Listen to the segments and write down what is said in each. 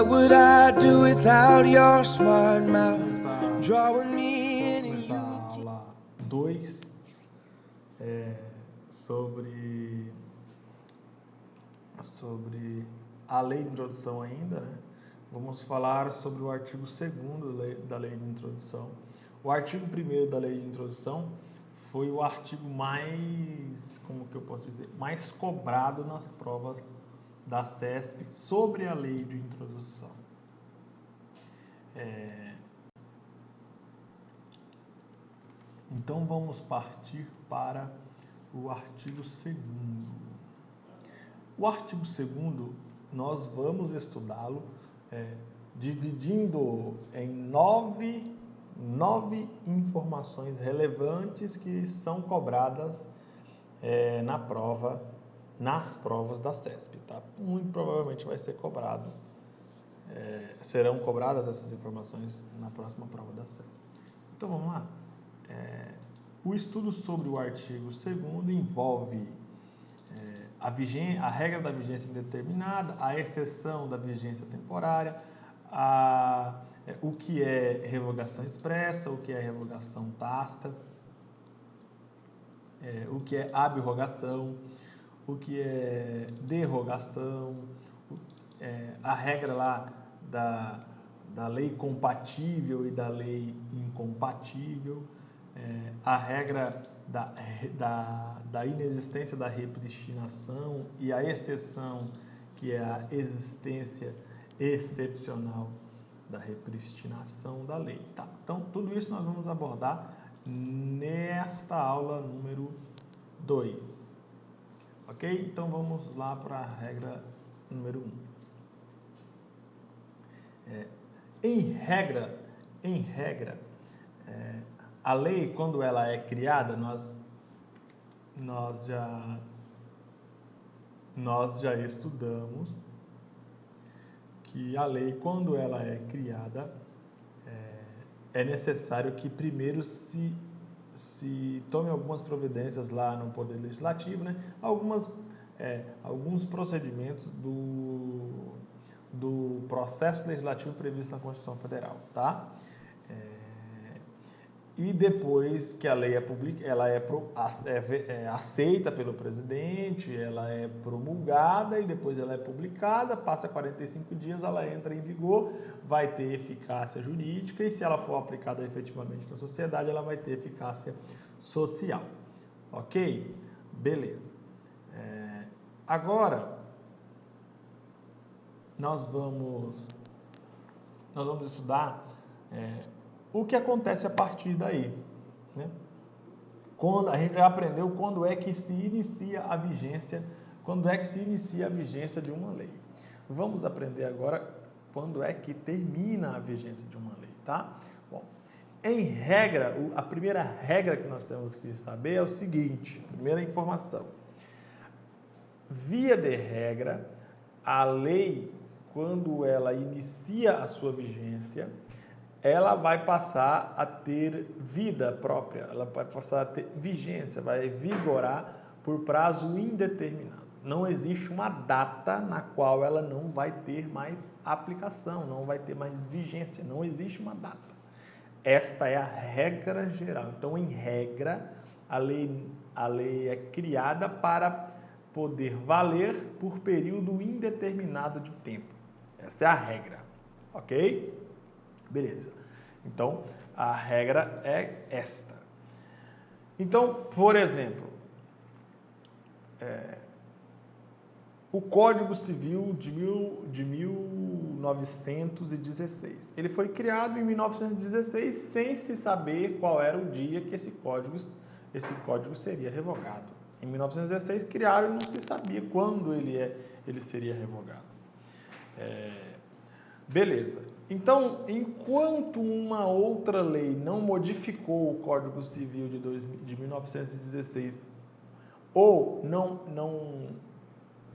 What would I do without your smart mouth drawing me in? Vamos começar a aula 2 sobre a lei de introdução ainda, né? Vamos falar sobre o artigo 2º da lei de introdução. O artigo 1º da lei de introdução foi o artigo mais, como que eu posso dizer, mais cobrado nas provas da CESP sobre a lei de introdução. Então vamos partir para o artigo 2º. O artigo 2º nós vamos estudá-lo dividindo em nove informações relevantes que são cobradas nas provas da CESP, tá? Muito provavelmente vai ser cobrado, serão cobradas essas informações na próxima prova da CESP. Então vamos lá. O estudo sobre o artigo 2º envolve a regra da vigência indeterminada, a exceção da vigência temporária, o que é revogação expressa, o que é revogação tácita, o que é ab-rogação, o que é derrogação, a regra lá da lei compatível e da lei incompatível, a regra da inexistência da repristinação e a exceção, que é a existência excepcional da repristinação da lei. Tá? Então, tudo isso nós vamos abordar nesta aula número 2. Ok? Então, vamos lá para a regra número 1. Em regra, a lei, quando ela é criada, nós já estudamos que a lei, quando ela é criada, é necessário que primeiro se tome algumas providências lá no Poder Legislativo, né? Alguns procedimentos do processo legislativo previsto na Constituição Federal, tá? E depois que a lei ela é aceita pelo presidente, ela é promulgada e depois ela é publicada, passa 45 dias, ela entra em vigor, vai ter eficácia jurídica e se ela for aplicada efetivamente na sociedade, ela vai ter eficácia social. Ok? Beleza. Agora, nós vamos estudar o que acontece a partir daí, né? A gente já aprendeu quando é que se inicia a vigência, de uma lei. Vamos aprender agora quando é que termina a vigência de uma lei, tá? Bom, em regra, a primeira regra que nós temos que saber é o seguinte, primeira informação. Via de regra, a lei, quando ela inicia a sua vigência, ela vai passar a ter vida própria, ela vai passar a ter vigência, vai vigorar por prazo indeterminado. Não existe uma data na qual ela não vai ter mais aplicação, não vai ter mais vigência, não existe uma data. Esta é a regra geral. Então, em regra, a lei é criada para poder valer por período indeterminado de tempo. Essa é a regra, ok? Beleza. Então, a regra é esta. Então, por exemplo, o Código Civil de 1916. Ele foi criado em 1916 sem se saber qual era o dia que esse código seria revogado. Em 1916 criaram e não se sabia quando ele seria revogado. Beleza. Então, enquanto uma outra lei não modificou o Código Civil de 1916 ou não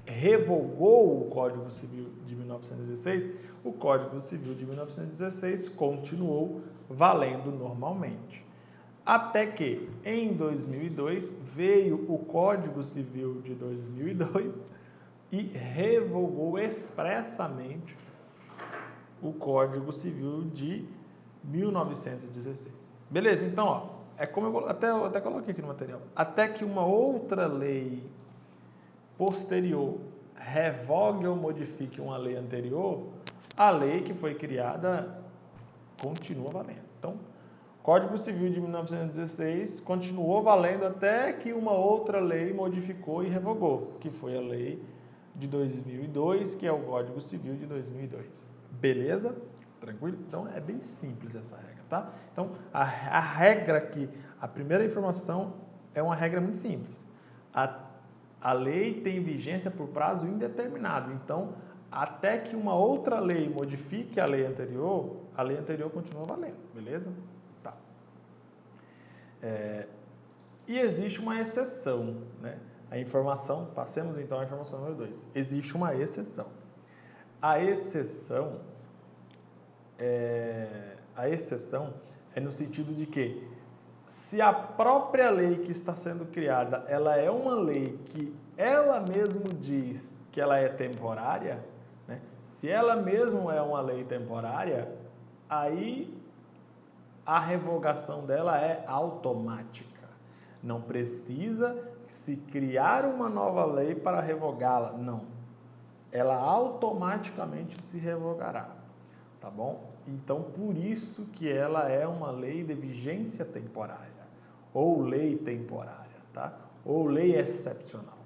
revogou o Código Civil de 1916, o Código Civil de 1916 continuou valendo normalmente. Até que, em 2002, veio o Código Civil de 2002 e revogou expressamente o Código Civil de 1916. Beleza? Então, ó, é como eu até coloquei aqui no material. Até que uma outra lei posterior revogue ou modifique uma lei anterior, a lei que foi criada continua valendo. Então, Código Civil de 1916 continuou valendo até que uma outra lei modificou e revogou, que foi a lei de 2002, que é o Código Civil de 2002. Beleza? Tranquilo? Então, é bem simples essa regra, tá? Então, a regra aqui, a primeira informação é uma regra muito simples. A lei tem vigência por prazo indeterminado. Então, até que uma outra lei modifique a lei anterior continua valendo, beleza? Tá. E existe uma exceção, né? Passemos então à informação número 2. Existe uma exceção. A exceção é no sentido de que, se a própria lei que está sendo criada, ela é uma lei que ela mesmo diz que ela é temporária, né? Se ela mesmo é uma lei temporária, aí a revogação dela é automática. Não precisa se criar uma nova lei para revogá-la, não. Ela automaticamente se revogará, tá bom? Então, por isso que ela é uma lei de vigência temporária, ou lei temporária, tá? Ou lei excepcional.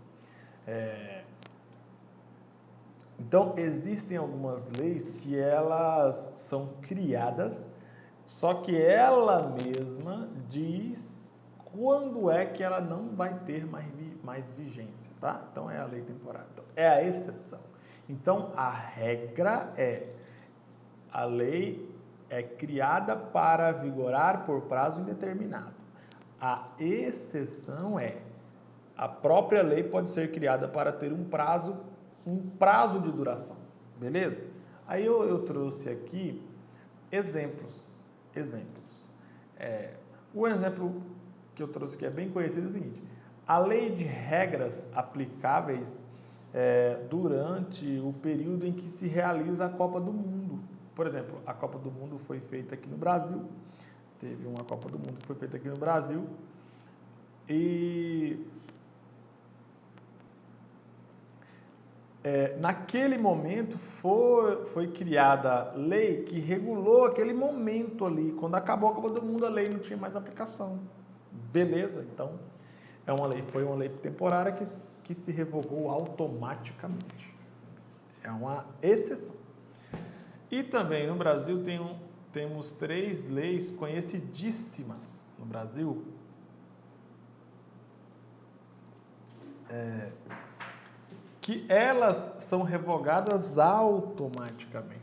Então, existem algumas leis que elas são criadas, só que ela mesma diz quando é que ela não vai ter mais vigência, tá? Então, é a lei temporária. Então, é a exceção. Então, a regra a lei é criada para vigorar por prazo indeterminado. A exceção a própria lei pode ser criada para ter um prazo de duração, beleza? Aí eu trouxe aqui exemplos. O exemplo que eu trouxe que é bem conhecido é o seguinte: a lei de regras aplicáveis durante o período em que se realiza a Copa do Mundo. Por exemplo, a Copa do Mundo foi feita aqui no Brasil, teve uma Copa do Mundo que foi feita aqui no Brasil, e naquele momento foi criada lei que regulou aquele momento ali. Quando acabou a Copa do Mundo, a lei não tinha mais aplicação. Beleza? Então, foi uma lei temporária que se revogou automaticamente. É uma exceção. E também no Brasil temos 3 leis conhecidíssimas no Brasil. Que elas são revogadas automaticamente.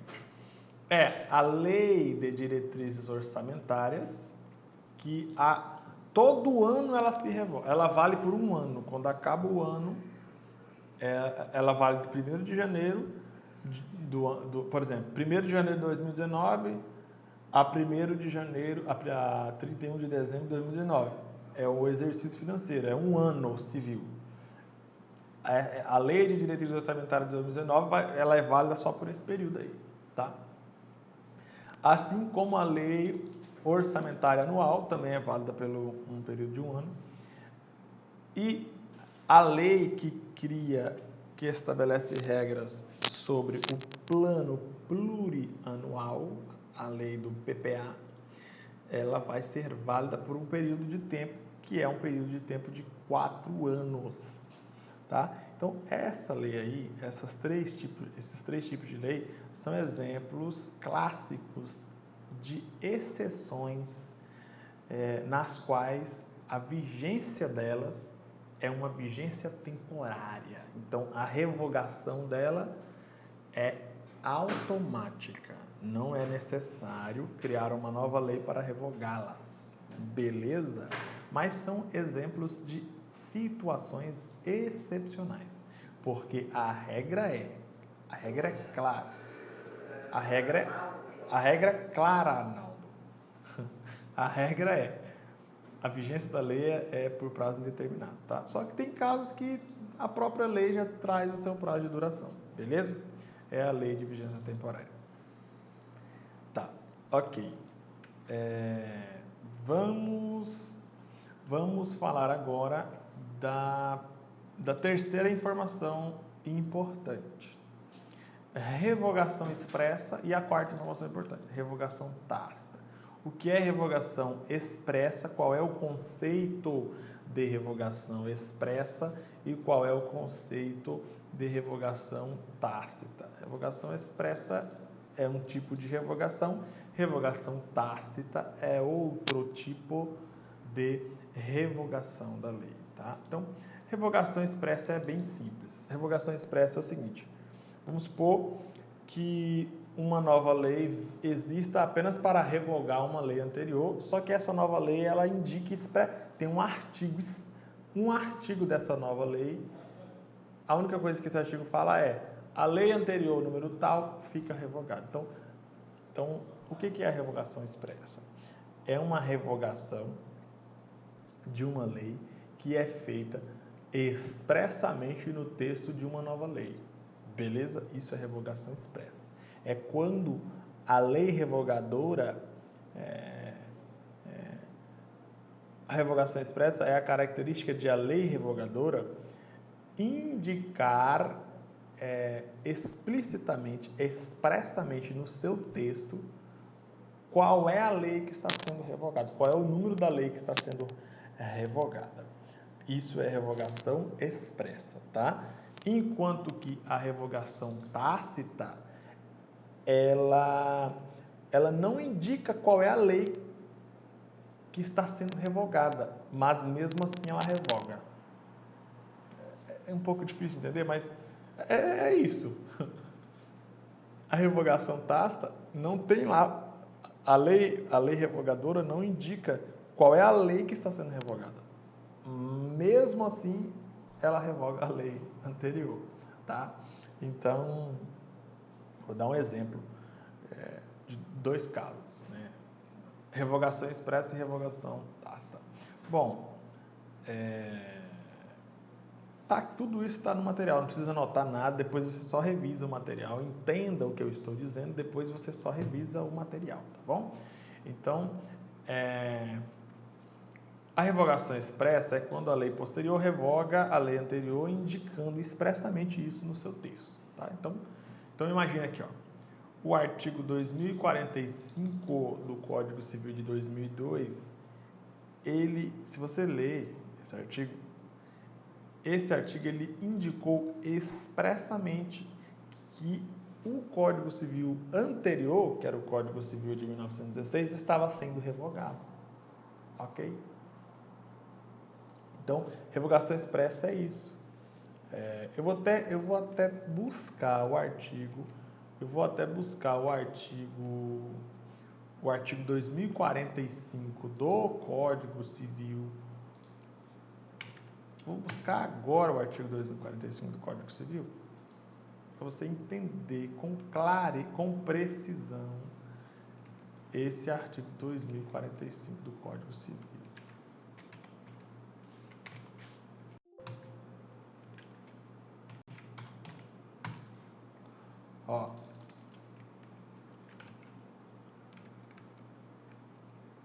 A Lei de Diretrizes Orçamentárias, que todo ano ela se revoga. Ela vale por um ano. Quando acaba o ano, ela vale de 1º de janeiro, por exemplo, 1º de janeiro de 2019 a 1º de janeiro, a 31 de dezembro de 2019. É o exercício financeiro, é um ano civil. A Lei de Diretrizes Orçamentárias de 2019, ela é válida só por esse período aí, tá? Assim como a Lei Orçamentária Anual também é válida pelo um período de um ano. E a lei que estabelece regras sobre o plano plurianual, a lei do PPA, ela vai ser válida por um período de tempo, que é um período de tempo de 4 anos. Tá? Então, essa lei aí, esses três tipos de lei, são exemplos clássicos de exceções nas quais a vigência delas é uma vigência temporária. Então, a revogação dela é automática. Não é necessário criar uma nova lei para revogá-las. Beleza? Mas são exemplos de situações excepcionais, porque a regra é clara. A regra é clara, Arnaldo. A regra a vigência da lei é por prazo indeterminado, tá? Só que tem casos que a própria lei já traz o seu prazo de duração, beleza? É a lei de vigência temporária. Ok. Vamos falar agora da terceira informação importante. Revogação expressa e a quarta informação importante, revogação tácita. O que é revogação expressa? Qual é o conceito de revogação expressa e qual é o conceito de revogação tácita? Revogação expressa é um tipo de revogação, revogação tácita é outro tipo de revogação da lei, tá? Então, revogação expressa é bem simples. Revogação expressa é o seguinte: vamos supor que uma nova lei exista apenas para revogar uma lei anterior, só que essa nova lei ela indica, tem um artigo dessa nova lei. A única coisa que esse artigo fala é: a lei anterior, número tal, fica revogada. Então, o que é a revogação expressa? É uma revogação de uma lei que é feita expressamente no texto de uma nova lei. Beleza? Isso é revogação expressa. É quando a lei revogadora, a revogação expressa é a característica de a lei revogadora indicar explicitamente, expressamente no seu texto qual é a lei que está sendo revogada, qual é o número da lei que está sendo revogada. Isso é revogação expressa, tá? Enquanto que a revogação tácita, ela não indica qual é a lei que está sendo revogada, mas mesmo assim ela revoga. É um pouco difícil de entender, mas é isso. A revogação tácita não tem lá, a lei revogadora não indica qual é a lei que está sendo revogada. Mesmo assim, ela revoga a lei anterior, tá? Então, vou dar um exemplo de dois casos, né? Revogação expressa e revogação tácita. Bom, tudo isso está no material, não precisa anotar nada, depois você só revisa o material, entenda o que eu estou dizendo, depois você só revisa o material, tá bom? Então, a revogação expressa é quando a lei posterior revoga a lei anterior, indicando expressamente isso no seu texto, tá? Então imagina aqui, ó, o artigo 2045 do Código Civil de 2002, se você ler esse artigo ele indicou expressamente que o Código Civil anterior, que era o Código Civil de 1916, estava sendo revogado, ok? Então, revogação expressa é isso. Eu vou até buscar o artigo. O artigo 2045 do Código Civil. Vou buscar agora o artigo 2045 do Código Civil para você entender com precisão esse artigo 2045 do Código Civil. Ó,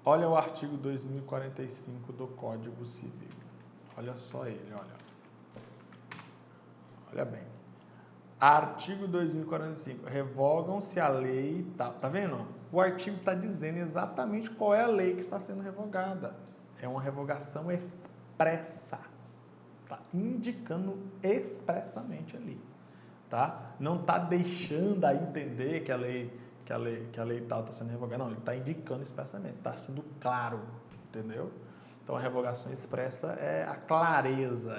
olha o artigo 2045 do Código Civil. Olha só ele, olha bem. Artigo 2045. Revogam-se a lei... Tá vendo? O artigo está dizendo exatamente qual é a lei que está sendo revogada. É uma revogação expressa. Está indicando expressamente ali. Tá? Não está deixando a entender que a lei tal está sendo revogada. Não, ele está indicando expressamente. Está sendo claro. Entendeu? Então, a revogação expressa é a clareza,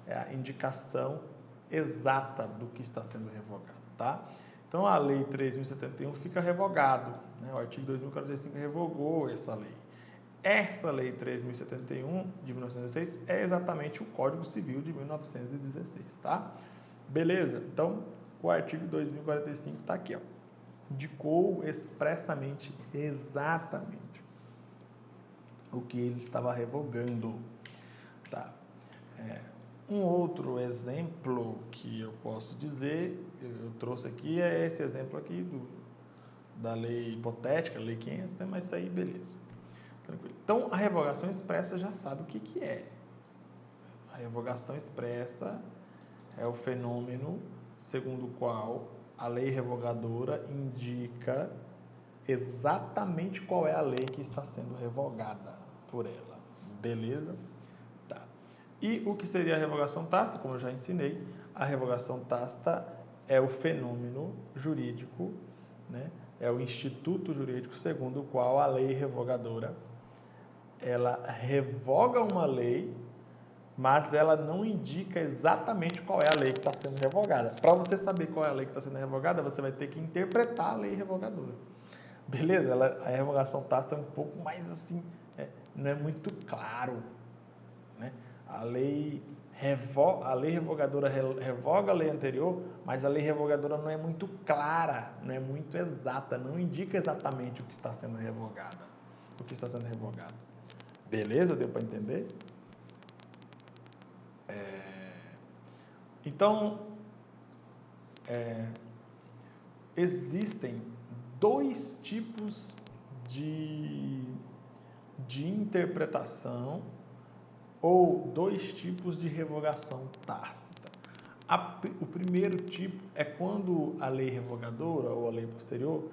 é a indicação exata do que está sendo revogado, tá? Então, a Lei 3.071 fica revogado, né? O artigo 2045 revogou essa lei. Essa Lei 3.071 de 1916 é exatamente o Código Civil de 1916, tá? Beleza? Então, o artigo 2045 está aqui, ó. Indicou expressamente, exatamente, o que ele estava revogando, tá? Um outro exemplo que eu posso dizer, eu trouxe aqui, é esse exemplo aqui da lei hipotética, lei 500, né? Mas isso aí, beleza. Tranquilo. Então, a revogação expressa já sabe o que que é. A revogação expressa é o fenômeno segundo o qual a lei revogadora indica exatamente qual é a lei que está sendo revogada por ela. Beleza? Tá. E o que seria a revogação tácita? Como eu já ensinei, a revogação tácita é o fenômeno jurídico, né? É o instituto jurídico segundo o qual a lei revogadora ela revoga uma lei, mas ela não indica exatamente qual é a lei que está sendo revogada. Para você saber qual é a lei que está sendo revogada, você vai ter que interpretar a lei revogadora. Beleza? A revogação tácita é um pouco mais assim, não é muito claro, né? A lei revogadora revoga a lei anterior, mas a lei revogadora não é muito clara, não é muito exata, não indica exatamente o que está sendo revogado. Beleza? Deu para entender? Então, existem dois tipos de interpretação ou dois tipos de revogação tácita. O primeiro tipo é quando a lei revogadora ou a lei posterior,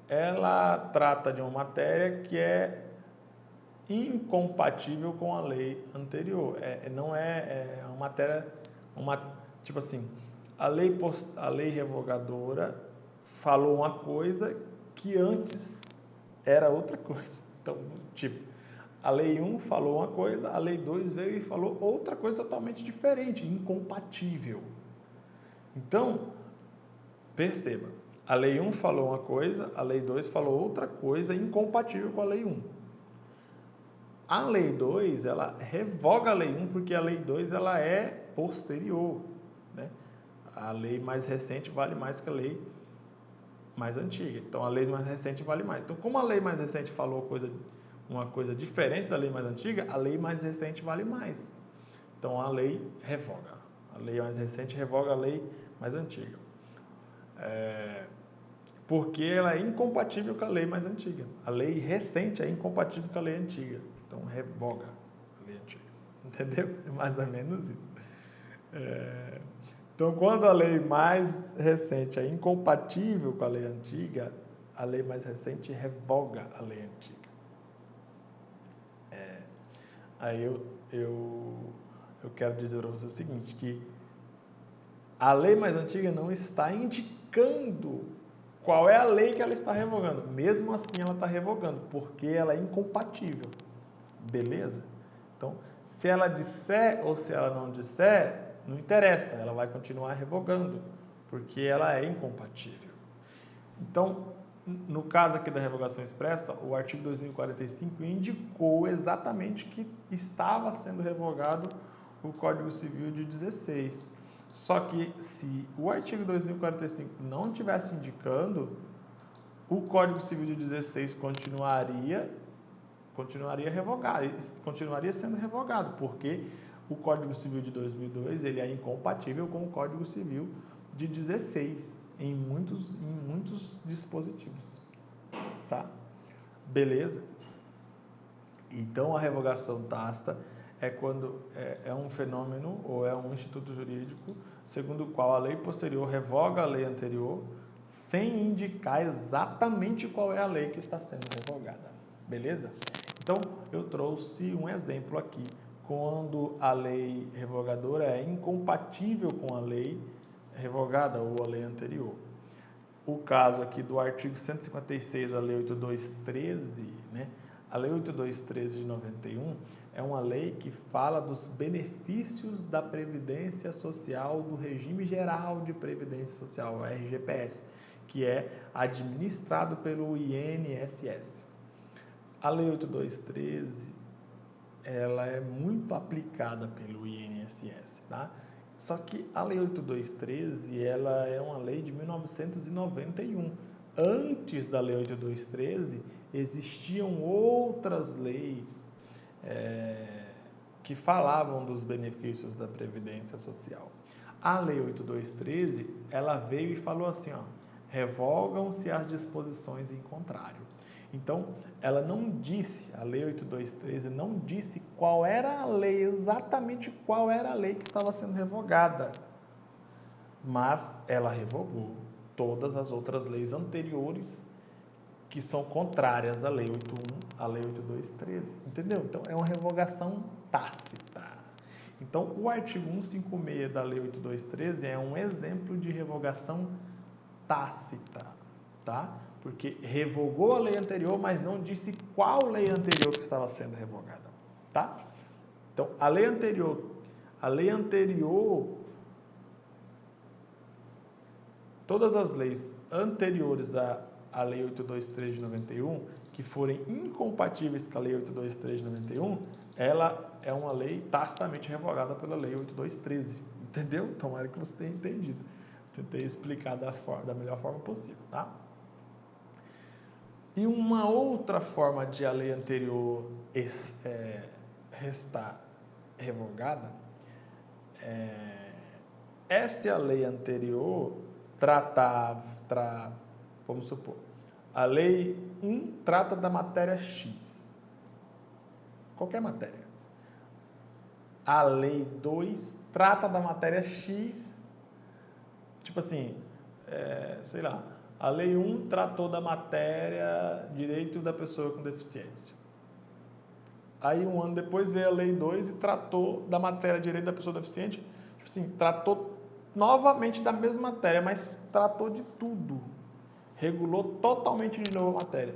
ela trata de uma matéria que é incompatível com a lei anterior. Não é uma matéria, tipo assim, a lei revogadora falou uma coisa que antes era outra coisa. Então, tipo, a lei 1 falou uma coisa, a lei 2 veio e falou outra coisa totalmente diferente, incompatível. Então, perceba, a lei 1 falou uma coisa, a lei 2 falou outra coisa incompatível com a lei 1. A lei 2, ela revoga a lei 1 porque a lei 2 ela é posterior, né? A lei mais recente vale mais que a lei mais antiga. Então, a lei mais recente vale mais. Então, como a lei mais recente falou uma coisa diferente da lei mais antiga, a lei mais recente vale mais. Então, a lei revoga. A lei mais recente revoga a lei mais antiga. Porque ela é incompatível com a lei mais antiga. A lei recente é incompatível com a lei antiga. Então, revoga a lei antiga. Entendeu? É mais ou menos isso. Então, quando a lei mais recente é incompatível com a lei antiga, a lei mais recente revoga a lei antiga. Aí eu quero dizer para você o seguinte, que a lei mais antiga não está indicando qual é a lei que ela está revogando. Mesmo assim, ela está revogando, porque ela é incompatível. Beleza? Então, se ela disser ou se ela não disser, não interessa, ela vai continuar revogando, porque ela é incompatível. Então, no caso aqui da revogação expressa, o artigo 2045 indicou exatamente que estava sendo revogado o Código Civil de 16. Só que se o artigo 2045 não estivesse indicando, o Código Civil de 16 continuaria revogado, continuaria sendo revogado, porque o Código Civil de 2002 ele é incompatível com o Código Civil de 16 em muitos dispositivos, tá? Beleza? Então, a revogação tácita é quando é um fenômeno ou é um instituto jurídico segundo o qual a lei posterior revoga a lei anterior sem indicar exatamente qual é a lei que está sendo revogada. Beleza? Então, eu trouxe um exemplo aqui, quando a lei revogadora é incompatível com a lei revogada ou a lei anterior. O caso aqui do artigo 156 da Lei 8213, né? A Lei 8213 de 91 é uma lei que fala dos benefícios da Previdência Social, do Regime Geral de Previdência Social, RGPS, que é administrado pelo INSS. A Lei 8213, ela é muito aplicada pelo INSS, tá? Só que a Lei 8213, ela é uma lei de 1991. Antes da Lei 8213, existiam outras leis que falavam dos benefícios da Previdência Social. A Lei 8213, ela veio e falou assim, ó, revogam-se as disposições em contrário. Então, ela não disse, a Lei 8.2.13 não disse qual era a lei, exatamente qual era a lei que estava sendo revogada, mas ela revogou todas as outras leis anteriores que são contrárias à Lei 8.1, à Lei 8.2.13, entendeu? Então, é uma revogação tácita. Então, o artigo 156 da Lei 8.2.13 é um exemplo de revogação tácita, tá? Porque revogou a lei anterior, mas não disse qual lei anterior que estava sendo revogada, tá? Então, a lei anterior, todas as leis anteriores à Lei 8.2.13 de 91, que forem incompatíveis com a Lei 8.2.13 de 91, ela é uma lei tacitamente revogada pela Lei 8.2.13, entendeu? Tomara que você tenha entendido. Tentei explicar da melhor forma possível, tá? E uma outra forma de a lei anterior restar revogada é se a lei anterior vamos supor, a lei 1 trata da matéria X, qualquer matéria. A lei 2 trata da matéria X, tipo assim, sei lá, a lei 1 tratou da matéria direito da pessoa com deficiência. Aí um ano depois veio a lei 2 e tratou da matéria direito da pessoa deficiente, tipo assim, tratou novamente da mesma matéria, mas tratou de tudo. Regulou totalmente de novo a matéria.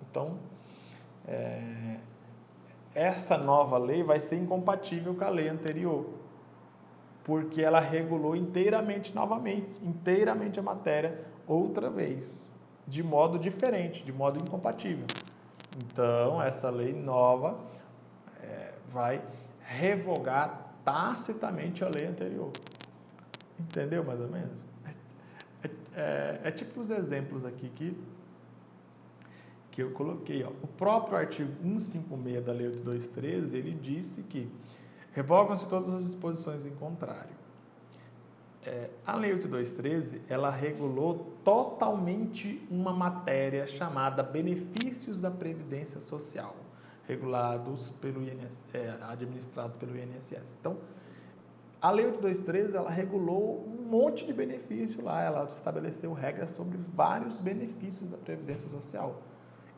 Então, essa nova lei vai ser incompatível com a lei anterior, porque ela regulou inteiramente a matéria outra vez, de modo diferente, de modo incompatível. Então, essa lei nova vai revogar tacitamente a lei anterior. Entendeu mais ou menos? É tipo os exemplos aqui que eu coloquei. Ó. O próprio artigo 156 da Lei 8.2.13, ele disse que revogam-se todas as disposições em contrário. A Lei 8.2.13, ela regulou totalmente uma matéria chamada benefícios da Previdência Social, regulados pelo administrados pelo INSS. Então, a Lei 8.2.13, ela regulou um monte de benefício lá, ela estabeleceu regras sobre vários benefícios da Previdência Social.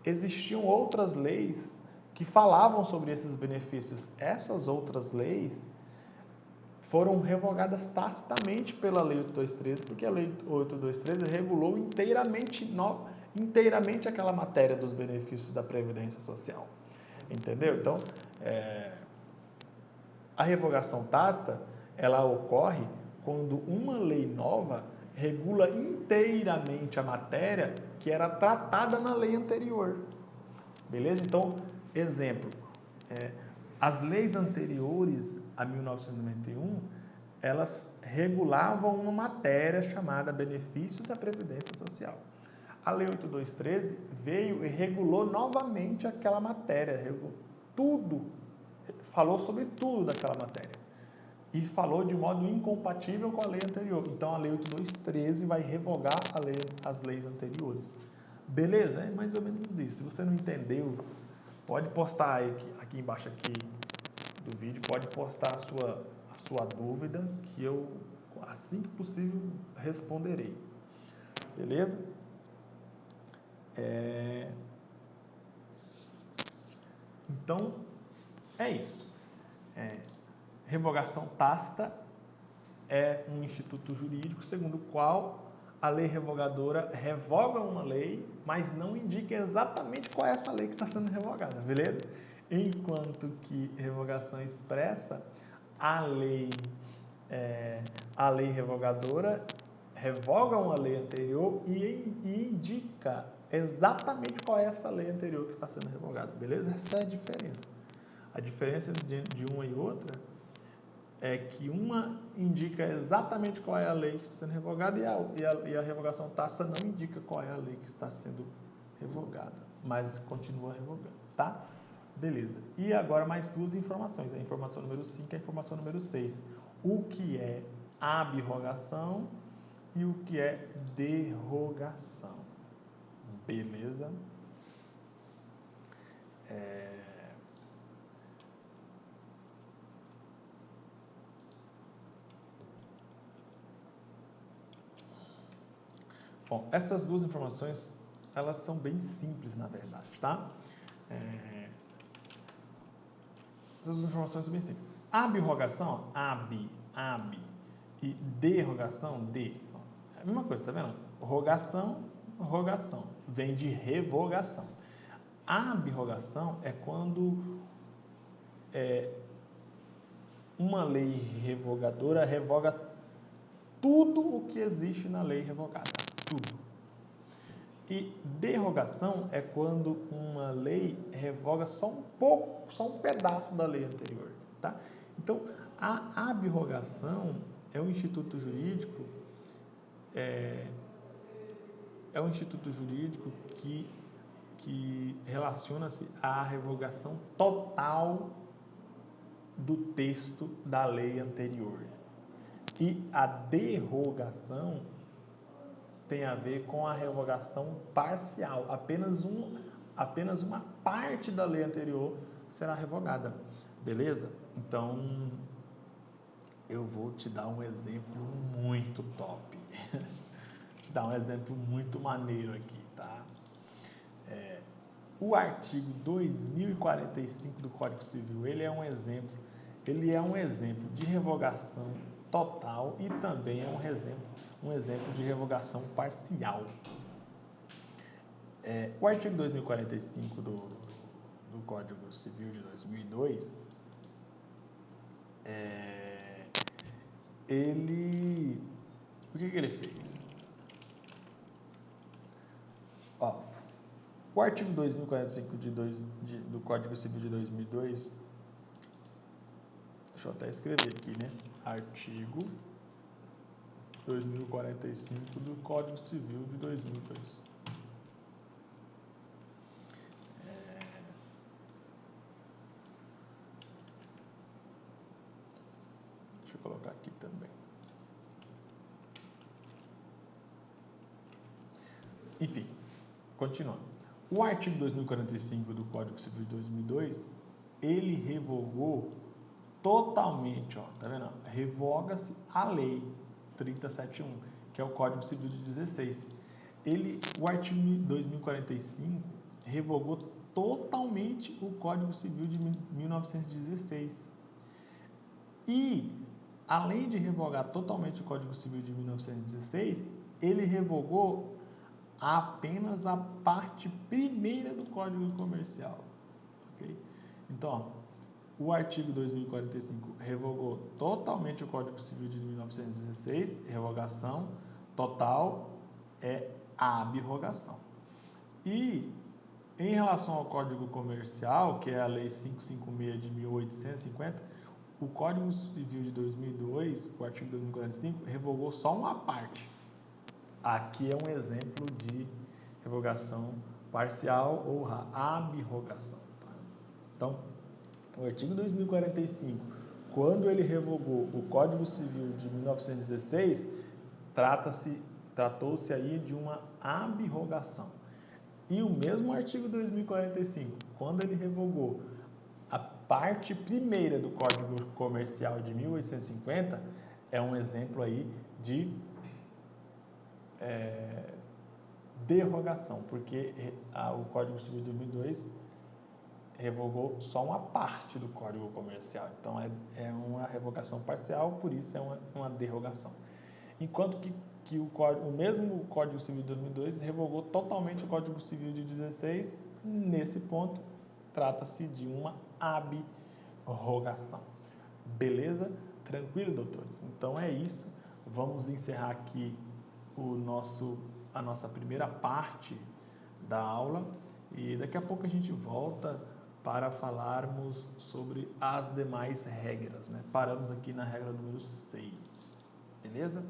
Existiam outras leis que falavam sobre esses benefícios. Essas outras leis foram revogadas tacitamente pela Lei 8.2.13, porque a Lei 8.2.13 regulou inteiramente aquela matéria dos benefícios da Previdência Social. Entendeu? Então, a revogação tácita, ela ocorre quando uma lei nova regula inteiramente a matéria que era tratada na lei anterior. Beleza? Então, exemplo, as leis anteriores a 1991, elas regulavam uma matéria chamada benefício da Previdência Social. A Lei 8.2.13 veio e regulou novamente aquela matéria, falou sobre tudo daquela matéria. E falou de modo incompatível com a lei anterior. Então, a Lei 8.2.13 vai revogar as leis anteriores. Beleza? É mais ou menos isso. Se você não entendeu, pode postar aqui embaixo do vídeo, pode postar a sua dúvida, que eu, assim que possível, responderei. Beleza? Então, é isso. Revogação tácita é um instituto jurídico segundo o qual a lei revogadora revoga uma lei, mas não indica exatamente qual é essa lei que está sendo revogada, beleza? Enquanto que revogação expressa, a lei revogadora revoga uma lei anterior e indica exatamente qual é essa lei anterior que está sendo revogada, beleza? Essa é a diferença. A diferença de uma e outra é que uma indica exatamente qual é a lei que está sendo revogada e a revogação tácita não indica qual é a lei que está sendo revogada, mas continua revogando, tá? Beleza. E agora mais duas informações, a informação número 5 e a informação número 6. O que é abrogação e o que é derrogação. Beleza? Bom, essas duas informações, elas são bem simples, na verdade, tá? Essas duas informações são bem simples. Ab-rogação, ab, e derrogação, de. É a mesma coisa, tá vendo? Rogação, rogação. Vem de revogação. Ab-rogação é quando uma lei revogadora revoga tudo o que existe na lei revogada. Tudo. E derrogação é quando uma lei revoga só um pouco, só um pedaço da lei anterior, tá? Então, a ab-rogação é um instituto jurídico, que relaciona-se à revogação total do texto da lei anterior. E a derrogação tem a ver com a revogação parcial. Apenas uma parte da lei anterior será revogada. Beleza? Então, eu vou te dar um exemplo muito top. Te dar um exemplo muito maneiro aqui, tá? O artigo 2045 do Código Civil, ele é um exemplo de revogação total e também é um exemplo de revogação parcial. O artigo 2045 do Código Civil de 2002, o que ele fez? O artigo 2045 do Código Civil de 2002, deixa eu até escrever aqui, né? Artigo 2045 do Código Civil de 2002. Deixa eu colocar aqui também. Enfim, continuando. O artigo 2045 do Código Civil de 2002, ele revogou totalmente, ó, tá vendo? Revoga-se a lei 3071, que é o Código Civil de 16. O artigo 2045 revogou totalmente o Código Civil de 1916. E, além de revogar totalmente o Código Civil de 1916, ele revogou apenas a parte primeira do Código Comercial. Okay? Então, ó, o artigo 2045 revogou totalmente o Código Civil de 1916, revogação total é a ab-rogação. E, em relação ao Código Comercial, que é a Lei 556 de 1850, o Código Civil de 2002, o artigo 2045, revogou só uma parte. Aqui é um exemplo de revogação parcial ou ab-rogação. Tá? Então, o artigo 2045, quando ele revogou o Código Civil de 1916, tratou-se aí de uma ab-rogação. E o mesmo artigo 2045, quando ele revogou a parte primeira do Código Comercial de 1850, é um exemplo aí de derrogação, porque o Código Civil de 2002 revogou só uma parte do Código Comercial. Então, é uma revogação parcial, por isso é uma derrogação. Enquanto que o mesmo Código Civil de 2002 revogou totalmente o Código Civil de 16, nesse ponto, trata-se de uma ab-rogação. Beleza? Tranquilo, doutores? Então, é isso. Vamos encerrar aqui a nossa primeira parte da aula e daqui a pouco a gente volta para falarmos sobre as demais regras, né? Paramos aqui na regra número 6, beleza?